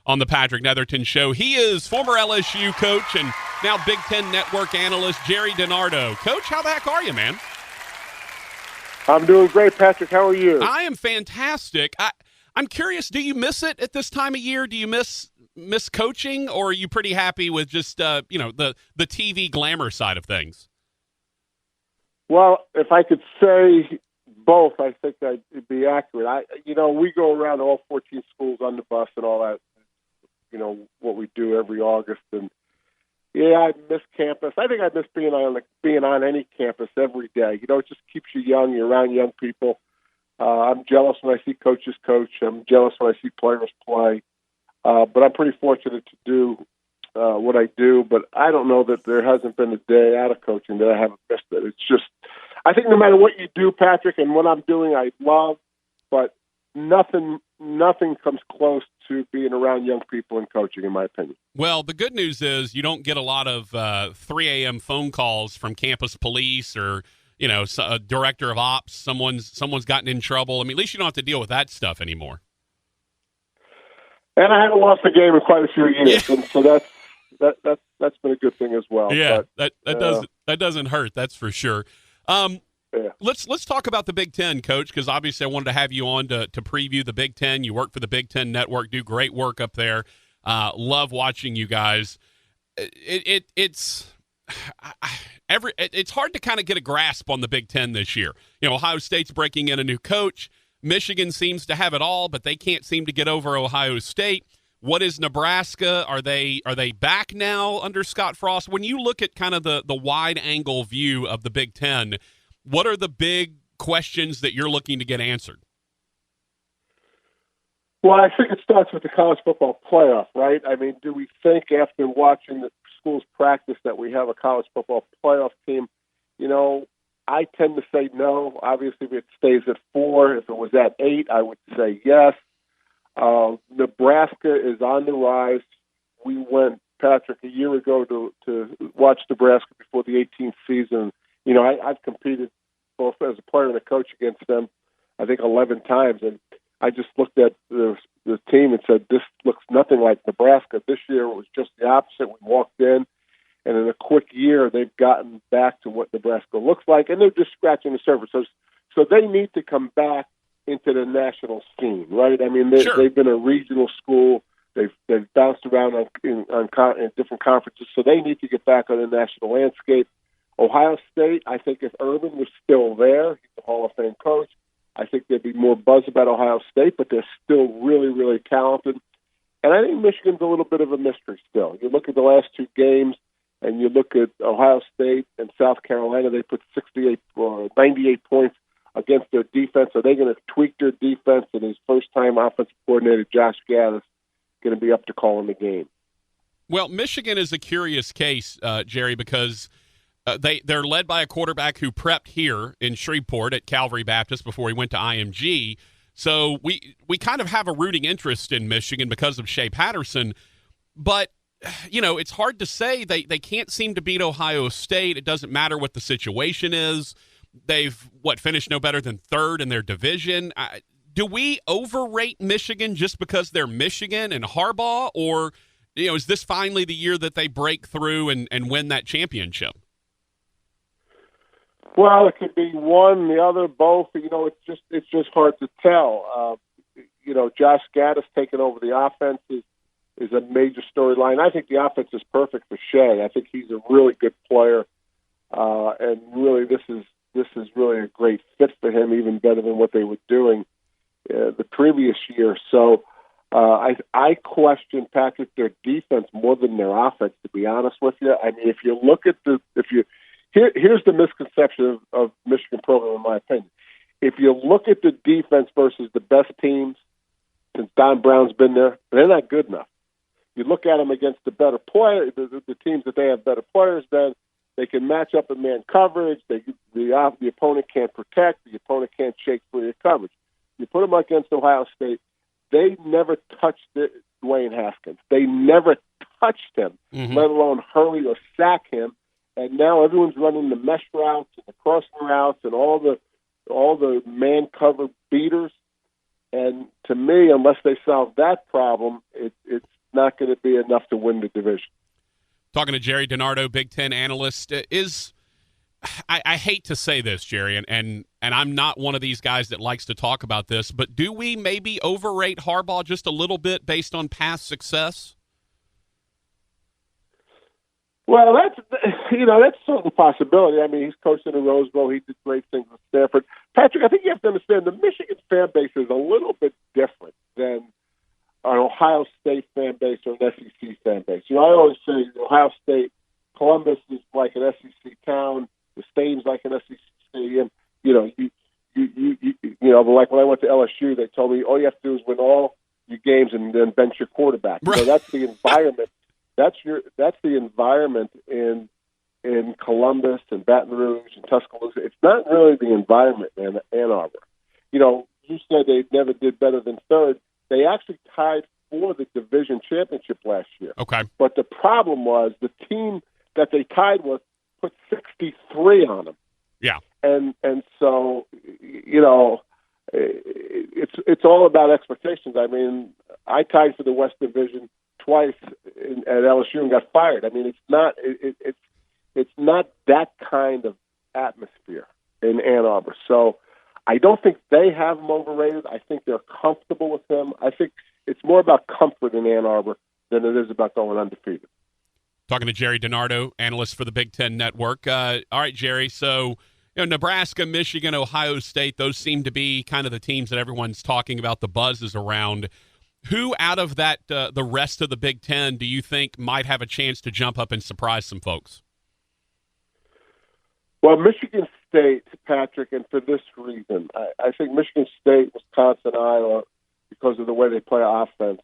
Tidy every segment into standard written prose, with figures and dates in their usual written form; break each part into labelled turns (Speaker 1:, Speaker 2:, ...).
Speaker 1: on the Patrick Netherton Show. He is former LSU coach and now Big Ten Network analyst Gerry Dinardo. Coach, how the heck are you, man?
Speaker 2: I'm doing great, Patrick. How are you?
Speaker 1: I am fantastic. I'm curious, do you miss it at this time of year? Do you miss coaching, or are you pretty happy with just the TV glamour side of things?
Speaker 2: Well, if I could say both, I think that'd be accurate. We go around all 14 schools on the bus and all that, what we do every August. And, yeah, I miss campus. I think I miss being on any campus every day. It just keeps you young. You're around young people. I'm jealous when I see coaches coach. I'm jealous when I see players play. But I'm pretty fortunate to do what I do. But I don't know that there hasn't been a day out of coaching that I haven't missed it. It's just, I think no matter what you do, Patrick, and what I'm doing, I love. But nothing comes close to being around young people and coaching, in my opinion.
Speaker 1: Well, the good news is you don't get a lot of 3 a.m. phone calls from campus police or a director of ops. Someone's gotten in trouble. I mean, at least you don't have to deal with that stuff anymore.
Speaker 2: And I haven't lost a game in quite a few years, and so that's been a good thing as well.
Speaker 1: Yeah, but, that doesn't hurt. That's for sure.
Speaker 2: Yeah.
Speaker 1: Let's talk about the Big Ten, Coach, because obviously I wanted to have you on to preview the Big Ten. You work for the Big Ten Network, do great work up there. Love watching you guys. It's hard to kind of get a grasp on the Big Ten this year. Ohio State's breaking in a new coach. Michigan seems to have it all, but they can't seem to get over Ohio State. What is Nebraska? Are they back now under Scott Frost? When you look at kind of the wide angle view of the Big Ten, what are the big questions that you're looking to get answered?
Speaker 2: Well, I think it starts with the college football playoff, right? I mean, do we think after watching the schools practice that we have a college football playoff team? I tend to say no. Obviously, if it stays at 4, if it was at 8, I would say yes. Nebraska is on the rise. We went, Patrick, a year ago to watch Nebraska before the 18th season. I've competed both as a player and a coach against them, I think 11 times, and I just looked at the team and said, this looks nothing like Nebraska. This year it was just the opposite. We walked in, and in a quick year they've gotten back to what Nebraska looks like, and they're just scratching the surface. So they need to come back into the national scene, right? I mean, they've been a regional school. They've bounced around in different conferences, so they need to get back on the national landscape. Ohio State, I think if Urban was still there, he's a Hall of Fame coach, I think there'd be more buzz about Ohio State, but they're still really, really talented. And I think Michigan's a little bit of a mystery still. You look at the last 2 games, and you look at Ohio State and South Carolina, they put 68 or 98 points against their defense. Are they going to tweak their defense? And his first-time offensive coordinator, Josh Gaddis, going to be up to calling the game.
Speaker 1: Well, Michigan is a curious case, Gerry, because they're led by a quarterback who prepped here in Shreveport at Calvary Baptist before he went to IMG. So we kind of have a rooting interest in Michigan because of Shea Patterson. But, it's hard to say. They can't seem to beat Ohio State. It doesn't matter what the situation is. They've, finished no better than 3rd in their division. Do we overrate Michigan just because they're Michigan and Hardball? Or, is this finally the year that they break through and win that championship?
Speaker 2: Well, it could be one, the other, both. It's just hard to tell. Josh Gaddis taking over the offense is a major storyline. I think the offense is perfect for Shea. I think he's a really good player, and really this is really a great fit for him, even better than what they were doing the previous year. So I question, Patrick, their defense more than their offense, to be honest with you. I mean, if you look at here's the misconception of Michigan program, in my opinion. If you look at the defense versus the best teams since Don Brown's been there, they're not good enough. You look at them against the better players, the teams that they have better players than, they can match up in man coverage. The opponent can't protect. The opponent can't shake free of coverage. You put them against Ohio State, they never touched Dwayne Haskins. They never touched him, let alone hurry or sack him. And now everyone's running the mesh routes and the crossing routes and all the man cover beaters. And to me, unless they solve that problem, it's not going to be enough to win the division.
Speaker 1: Talking to Gerry Dinardo, Big Ten analyst, I hate to say this, Jerry, and I'm not one of these guys that likes to talk about this, but do we maybe overrate Hardball just a little bit based on past success?
Speaker 2: Well, that's a certain possibility. I mean, he's coached in the Rose Bowl. He did great things with Stanford. Patrick, I think you have to understand the Michigan fan base is a little bit different than an Ohio State fan base or an SEC fan base. I always say Ohio State, Columbus is like an SEC town. The stadium's like an SEC stadium. Like when I went to LSU, they told me all you have to do is win all your games and then bench your quarterback.
Speaker 1: Right.
Speaker 2: That's the environment. That's the environment in Columbus and Baton Rouge and Tuscaloosa. It's not really the environment in Ann Arbor. You said they never did better than third. They actually tied for the division championship last year.
Speaker 1: Okay.
Speaker 2: But the problem was the team that they tied with put 63 on them.
Speaker 1: Yeah.
Speaker 2: And so, it's all about expectations. I mean, I tied for the West Division twice at LSU and got fired. I mean, it's not that kind of atmosphere in Ann Arbor. So I don't think they have him overrated. I think they're comfortable with him. I think it's more about comfort in Ann Arbor than it is about going undefeated.
Speaker 1: Talking to Gerry Dinardo, analyst for the Big Ten Network. All right, Jerry, so Nebraska, Michigan, Ohio State, those seem to be kind of the teams that everyone's talking about, the buzz is around. Who out of that, the rest of the Big Ten, do you think might have a chance to jump up and surprise some folks?
Speaker 2: Well, Michigan State, Patrick, and for this reason, I think Michigan State, Wisconsin, Iowa, because of the way they play offense,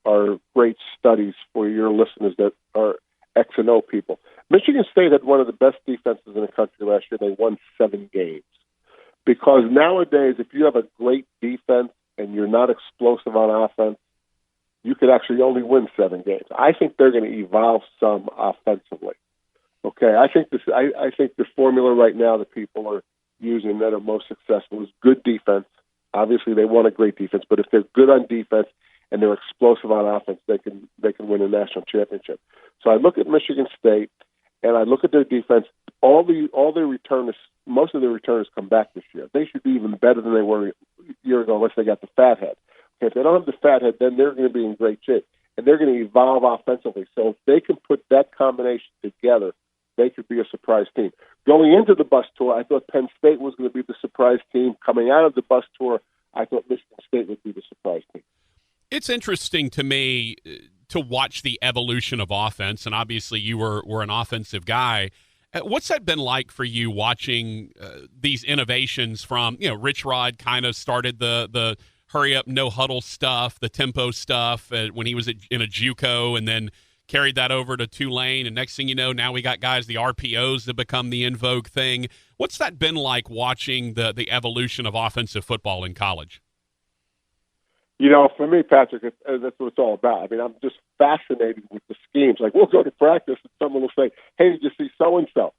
Speaker 2: are great studies for your listeners that are X and O people. Michigan State had one of the best defenses in the country last year. They won 7 games. Because nowadays, if you have a great defense and you're not explosive on offense, you could actually only win 7 games. I think they're going to evolve some offensively. Okay, I think the formula right now that people are using that are most successful is good defense. Obviously, they want a great defense, but if they're good on defense and they're explosive on offense, they can win a national championship. So I look at Michigan State and I look at their defense. All their returners, most of their returners come back this year. They should be even better than they were a year ago, unless they got the fathead. Okay, if they don't have the fathead, then they're going to be in great shape, and they're going to evolve offensively. So if they can put that combination together, they could be a surprise team. Going into the bus tour, I thought Penn State was going to be the surprise team. Coming out of the bus tour, I thought Michigan State would be the surprise team.
Speaker 1: It's interesting to me to watch the evolution of offense, and obviously you were an offensive guy. What's that been like for you watching these innovations from, Rich Rod kind of started the hurry up, no huddle stuff, the tempo stuff when he was in a JUCO, and then carried that over to Tulane, and next thing you know, now we got guys, the RPOs that become the in vogue thing. What's that been like watching the evolution of offensive football in college?
Speaker 2: For me, Patrick, that's what it's all about. I mean, I'm just fascinated with the schemes. Like, we'll go to practice and someone will say, hey, did you see so-and-so?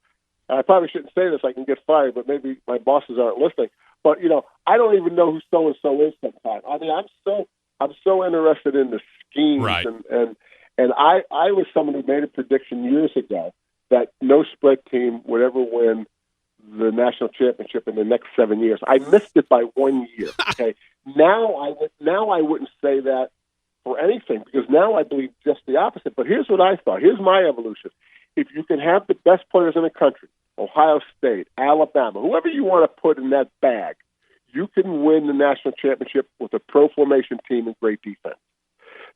Speaker 2: I probably shouldn't say this, I can get fired, but maybe my bosses aren't listening. But, I don't even know who so-and-so is sometimes. I mean, I'm so interested in the schemes.
Speaker 1: Right.
Speaker 2: And I was someone who made a prediction years ago that no spread team would ever win the national championship in the next 7 years. I missed it by 1 year. Okay. Now I wouldn't say that for anything, because now I believe just the opposite. But here's what I thought. Here's my evolution. If you can have the best players in the country, Ohio State, Alabama, whoever you want to put in that bag, you can win the national championship with a pro formation team and great defense.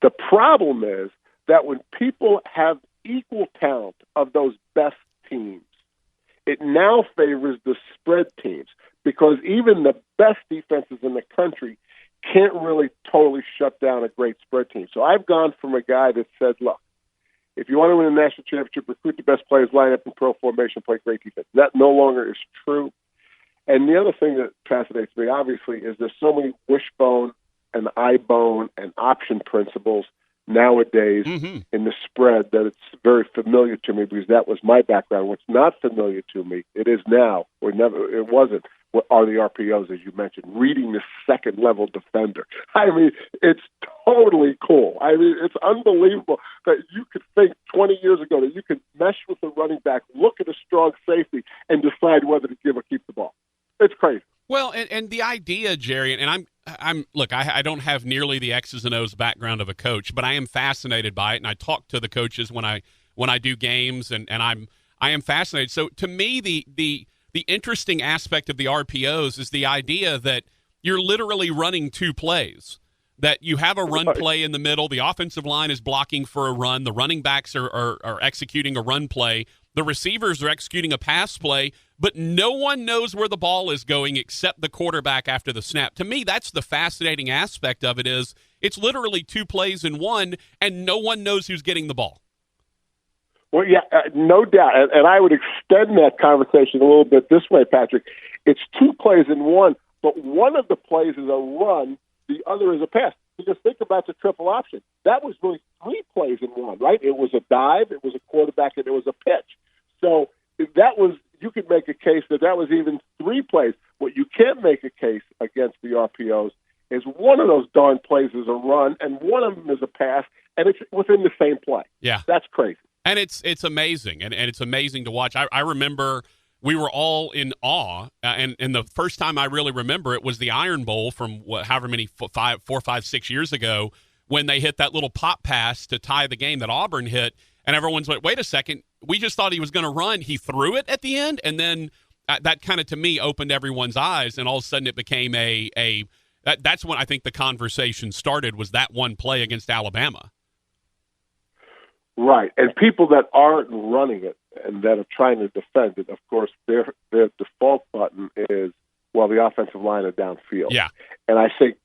Speaker 2: The problem is that when people have equal talent of those best teams, it now favors the spread teams, because even the best defenses in the country can't really totally shut down a great spread team. So I've gone from a guy that said, look, if you want to win a national championship, recruit the best players, line up in pro formation, play great defense. That no longer is true. And the other thing that fascinates me, obviously, is there's so many wishbone and eyebone and option principles nowadays in the spread that it's very familiar to me, because that was my background. What's not familiar to me, it is now, or never, it wasn't, are the RPOs, as you mentioned, reading the second-level defender. I mean, it's totally cool. I mean, it's unbelievable that you could think 20 years ago that you could mesh with a running back, look at a strong safety, and decide whether to give or keep the ball. It's crazy.
Speaker 1: Well, and the idea, Jerry, and I'm look, I don't have nearly the X's and O's background of a coach, but I am fascinated by it, and I talk to the coaches when I do games, and I am fascinated. So to me, the interesting aspect of the RPOs is the idea that you're literally running two plays, that you have a run play in the middle, the offensive line is blocking for a run, the running backs are executing a run play, the receivers are executing a pass play, but no one knows where the ball is going except the quarterback after the snap. To me, that's the fascinating aspect of it, is it's literally two plays in one, and no one knows who's getting the ball.
Speaker 2: Well, yeah, no doubt. And I would extend that conversation a little bit this way, Patrick. It's two plays in one, but one of the plays is a run, the other is a pass. Because think about the triple option. That was really three plays in one, right? It was a dive, it was a quarterback, and it was a pitch. So that was, you could make a case that was even three plays. What you can't make a case against the RPOs is one of those darn plays is a run, and one of them is a pass, and it's within the same play.
Speaker 1: Yeah.
Speaker 2: That's crazy.
Speaker 1: And it's amazing, and it's amazing to watch. I remember we were all in awe, and the first time I really remember it was the Iron Bowl from however many 4, 5, 6 years ago, when they hit that little pop pass to tie the game that Auburn hit, and everyone's like, wait a second, we just thought he was going to run. He threw it at the end, and then that kind of, to me, opened everyone's eyes, and all of a sudden it became that's when I think the conversation started, was that one play against Alabama.
Speaker 2: Right, and people that aren't running it and that are trying to defend it, of course, their default button is, well, the offensive line are downfield.
Speaker 1: Yeah,
Speaker 2: and I think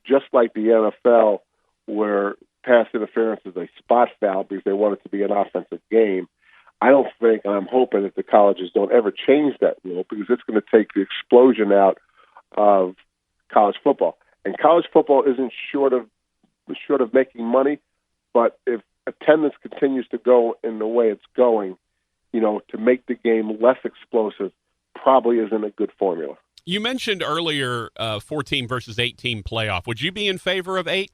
Speaker 2: just like the NFL, where pass interference is a spot foul because they want it to be an offensive game, I don't think, and I'm hoping that the colleges don't ever change that rule, because it's going to take the explosion out of college football. And college football isn't short of making money, but if attendance continues to go in the way it's going, to make the game less explosive probably isn't a good formula.
Speaker 1: You mentioned earlier 14 versus 18 playoff. Would you be in favor of 8?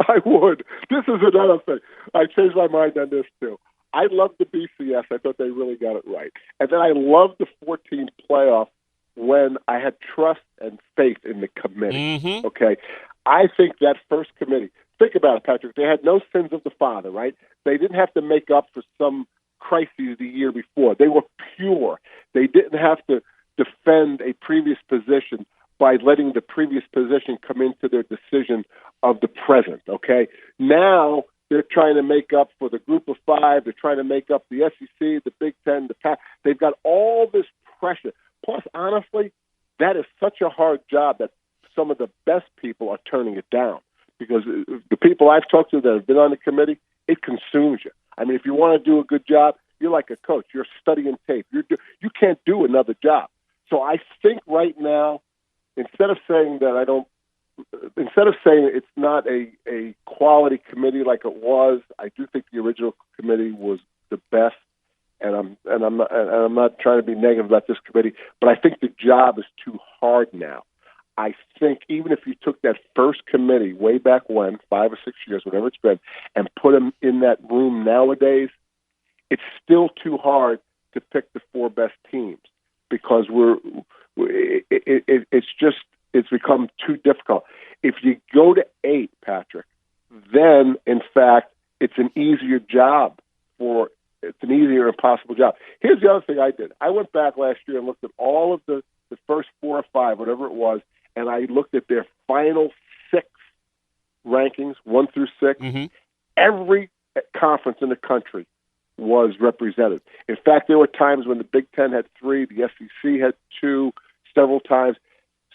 Speaker 2: I would. This is another thing. I changed my mind on this, too. I love the BCS. I thought they really got it right. And then I loved the 14 playoff when I had trust and faith in the committee.
Speaker 1: Mm-hmm.
Speaker 2: Okay? I think that first committee, think about it, Patrick. They had no sins of the father, right? They didn't have to make up for some crises the year before. They were pure. They didn't have to defend a previous position by letting the previous position come into their decision of the present, okay? Now they're trying to make up for the group of 5. They're trying to make up the SEC, the Big Ten, the Pac. They've got all this pressure. Plus, honestly, that is such a hard job that some of the best people are turning it down, because the people I've talked to that have been on the committee, it consumes you. I mean, if you want to do a good job, you're like a coach. You're studying tape. You can't do another job. So I think right now, instead of saying it's not a quality committee like it was, I do think the original committee was the best. And I'm not trying to be negative about this committee, but I think the job is too hard now. I think even if you took that first committee way back when, 5 or 6 years, whatever it's been, and put them in that room nowadays, it's still too hard to pick the 4 best teams, because it's become too difficult. If you go to 8, Patrick, then in fact it's an easier impossible job. Here's the other thing I did. I went back last year and looked at all of the first 4 or 5, whatever it was, and I looked at their final 6 rankings, 1 through 6.
Speaker 1: Mm-hmm.
Speaker 2: Every conference in the country was represented. In fact, there were times when the Big Ten had 3, the SEC had 2, several times.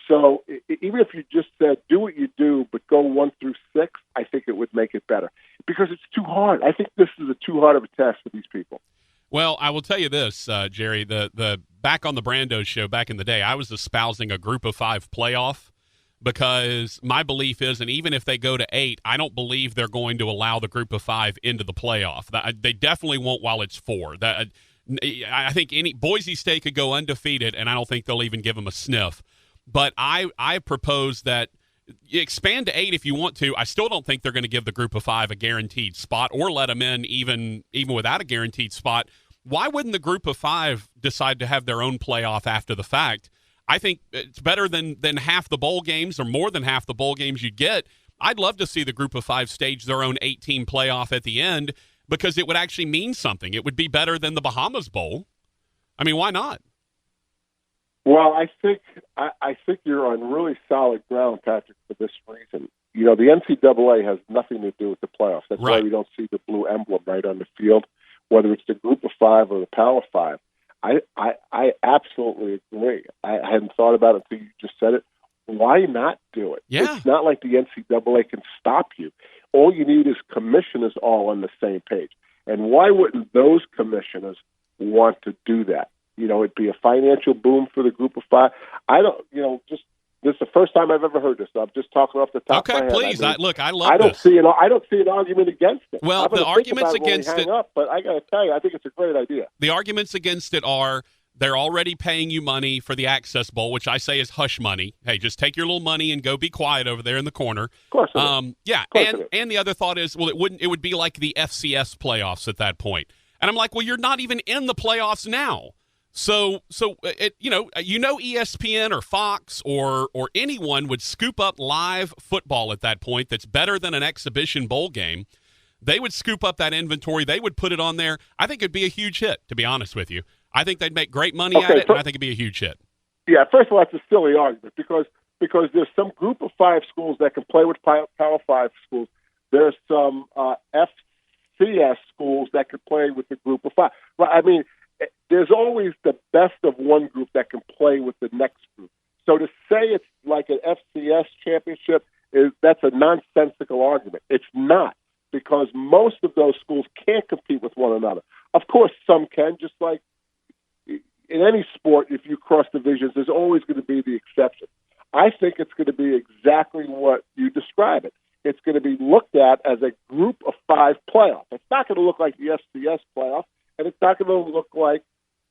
Speaker 2: So even if you just said, do what you do, but go 1 through 6, I think it would make it better, because it's too hard. I think this is too hard of a task for these people.
Speaker 1: Well, I will tell you this, Jerry, the back on the Brando show back in the day, I was espousing a group of 5 playoff, because my belief is, and even if they go to 8, I don't believe they're going to allow the group of 5 into the playoff. They definitely won't while it's 4. I think Boise State could go undefeated, and I don't think they'll even give them a sniff. But I propose that you expand to 8 if you want to. I still don't think they're going to give the group of 5 a guaranteed spot or let them in even without a guaranteed spot. Why wouldn't the group of 5 decide to have their own playoff after the fact? I think it's better than half the bowl games or more than half the bowl games you get. I'd love to see the group of 5 stage their own 8-team playoff at the end because it would actually mean something. It would be better than the Bahamas Bowl. I mean, why not?
Speaker 2: Well, I think you're on really solid ground, Patrick, for this reason. You know, the NCAA has nothing to do with the playoffs. That's
Speaker 1: right.
Speaker 2: Why we don't see the blue emblem right on the field, whether it's the group of 5 or the Power 5. I absolutely agree. I hadn't thought about it until you just said it. Why not do it?
Speaker 1: Yeah.
Speaker 2: It's not like the NCAA can stop you. All you need is commissioners all on the same page. And why wouldn't those commissioners want to do that? You know, it'd be a financial boom for the group of 5. I don't, this is the first time I've ever heard this. So I'm just talking off the top of my head.
Speaker 1: Okay, please. I love
Speaker 2: I don't
Speaker 1: this.
Speaker 2: See I don't see an argument against it.
Speaker 1: Well, the arguments against it.
Speaker 2: But I got to tell you, I think it's a great idea.
Speaker 1: The arguments against it are they're already paying you money for the Access Bowl, which I say is hush money. Hey, just take your little money and go be quiet over there in the corner.
Speaker 2: Of course it is.
Speaker 1: Yeah,
Speaker 2: of course
Speaker 1: and the other thought is, well, it would be like the FCS playoffs at that point. And I'm like, well, you're not even in the playoffs now. So ESPN or Fox or anyone would scoop up live football at that point that's better than an exhibition bowl game. They would scoop up that inventory. They would put it on there. I think it'd be a huge hit, to be honest with you. I think they'd make great money at it, and I think it'd be a huge hit.
Speaker 2: Yeah, first of all, it's a silly argument because there's some group of 5 schools that can play with Power 5 schools. There's some FCS schools that could play with the group of 5. Well, I mean, there's always the best of one group that can play with the next group. So to say it's like an FCS championship, that's a nonsensical argument. It's not, because most of those schools can't compete with one another. Of course, some can, just like in any sport, if you cross divisions, there's always going to be the exception. I think it's going to be exactly what you describe it. It's going to be looked at as a group of 5 playoff. It's not going to look like the FCS playoff, and it's not going to look like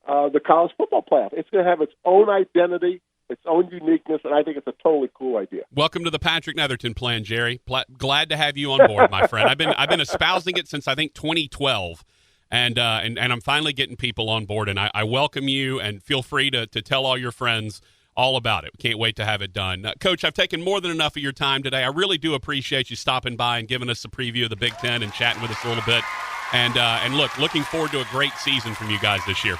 Speaker 2: the college football playoff. It's going to have its own identity, its own uniqueness, and I think it's a totally cool idea.
Speaker 1: Welcome to the Patrick Netherton plan, Jerry. Glad to have you on board, my friend. I've been espousing it since I think 2012. And I'm finally getting people on board, and I welcome you, and feel free to tell all your friends all about it. Can't wait to have it done. Coach, I've taken more than enough of your time today. I really do appreciate you stopping by and giving us a preview of the Big Ten and chatting with us a little bit. And looking forward to a great season from you guys this year.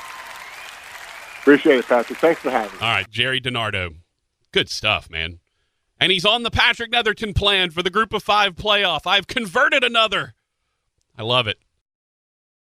Speaker 2: Appreciate it, Patrick. Thanks for having me.
Speaker 1: All right, Gerry Dinardo. Good stuff, man. And he's on the Patrick Netherton plan for the Group of 5 playoff. I've converted another. I love it.